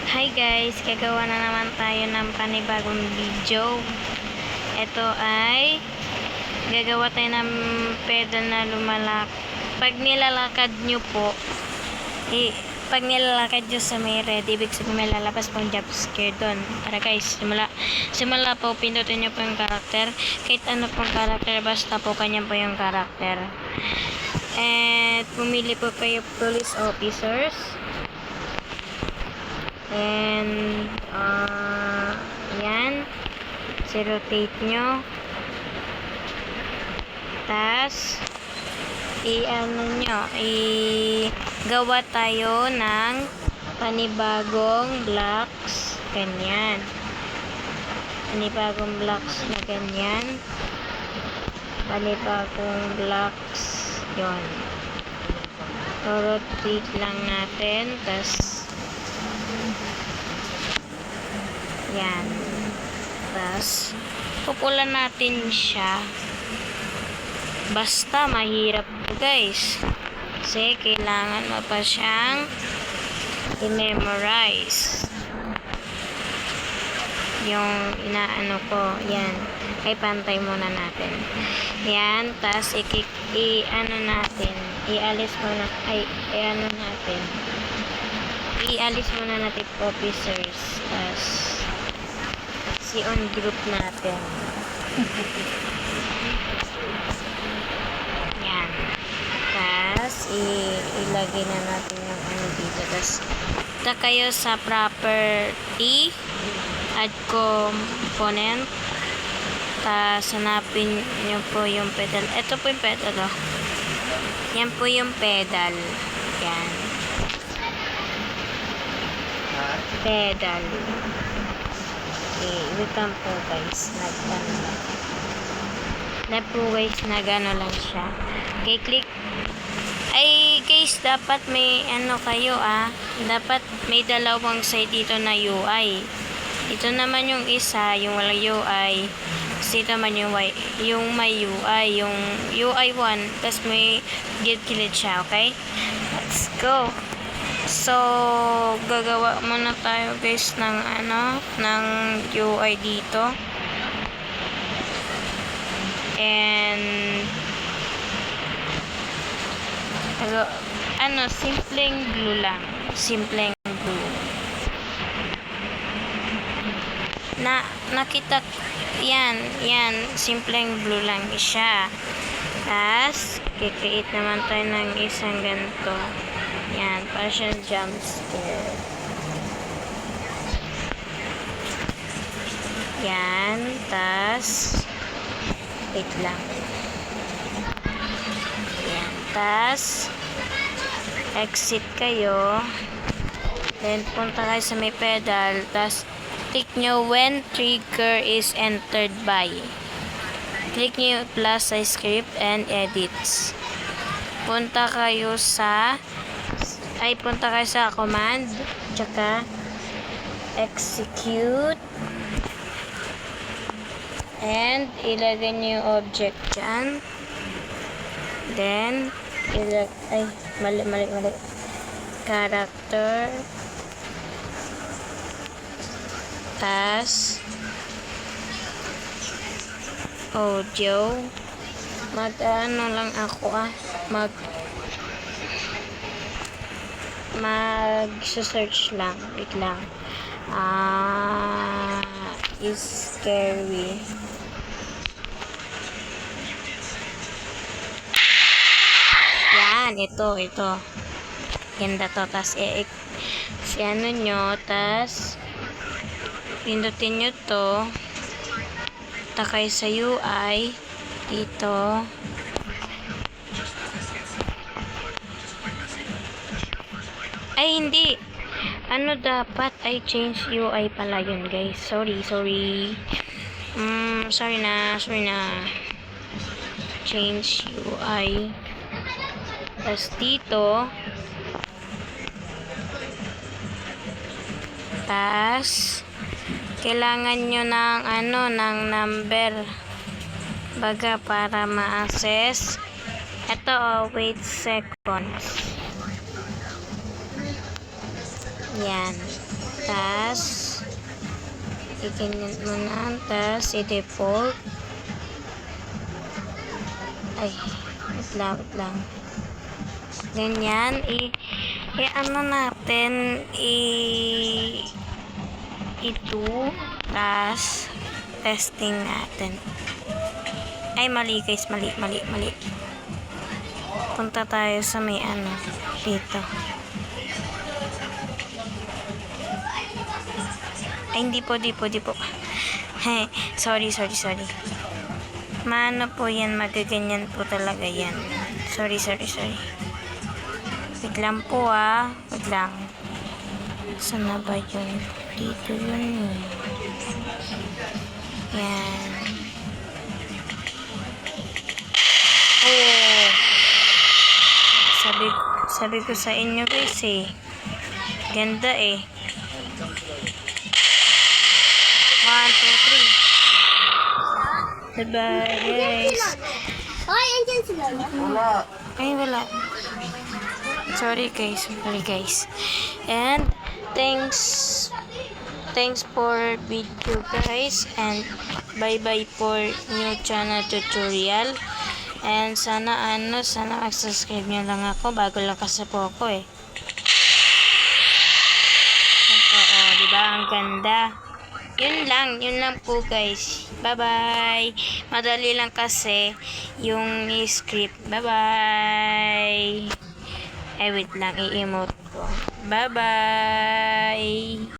Hi guys, gagawa na naman tayo ng panibagong video. Ito ay gagawa tayo ng pedal na lumalak. Pag nilalakad nyo po, pag nilalakad nyo sa may red, ibig sabihin may lalabas pong jump scare doon. Tara guys, simula po, pindutin nyo po yung karakter. Kahit ano pong karakter, basta po kanya po yung karakter. And pumili po kayo police officers. And yan, rotate nyo, tas gawa tayo ng panibagong blocks, ganyan, panibagong blocks na ganyan, panibagong blocks, yon, rotate lang natin, tas yan. Tapos, pupulan natin siya. Basta, mahirap po guys. Kasi, kailangan mo pa siyang i-memorize. Yung inaano ko, yan. Ay, pantay muna natin. Yan. Tapos, ialis muna natin officers. Tapos, on group natin. Yan. Tapos, ilagay na natin yung ano dito. Tapos, punta kayo sa property, add component. Tapos, hanapin nyo po yung pedal. Ito po yung pedal, oh. Yan po yung pedal. Yan. Pedal. Okay, wait lang po guys. Nagano lang siya. Okay, click. Ay guys, dapat may ano kayo dapat may dalawang side dito na UI. Ito naman yung isa, yung walang UI. Dito naman yung may UI, yung UI 1, tapos may gilid siya, okay? Let's go. So, gagawa muna tayo guys ng ng UI dito. And simpleng glue lang. Simpleng glue. Nakita yan, simpleng glue lang siya. Tapos, kikreate naman tayo ng isang ganito. Yan, para siyang jump scare. Yan, tas wait lang. Yan, tas exit kayo. Then, punta kayo sa may pedal. Tas, click nyo when trigger is entered by. Click nyo plus sa script and edits. Punta kayo sa command, tsaka execute, and ilagay niyo yung object dyan. Then mali character, tas audio, lang ako mag-search lang. Wait lang. Is scary. Yan, ito. Ganda to. Tas, tas, pindutin nyo to. Takay sa UI. Dito. Ay, hindi. Dapat ay change UI pala yun, guys. Sorry. Sorry na. Change UI. Tapos dito. Tapos, kailangan nyo ng number. Baga para ma-access. Ito, wait seconds. Yan. tas iganyan mo na, tas i-default. Ay, wait lang. Ganyan, ano natin, ito, tas testing natin. Ay, mali guys, mali. Punta tayo sa may ano, dito. Ay, hindi po. Hey, sorry. Maano po yan, magaganyan po talaga yan. Sorry. Wait lang po wait lang. Saan na ba yun? Dito yun. Yan. Oh. Sabi ko sa inyo guys ganda 1, 2, 3. Bye guys. Hoy, andyan sila. Ay, wala. Sorry guys. And thanks for video guys, and bye for new channel tutorial. And sana mag-subscribe nyo lang ako, bago lang kasi po ako Oo, diba? Ang ganda. Yun lang po guys. Bye. Madali lang kasi yung script. Bye. Wait lang, i-emote ko. Bye.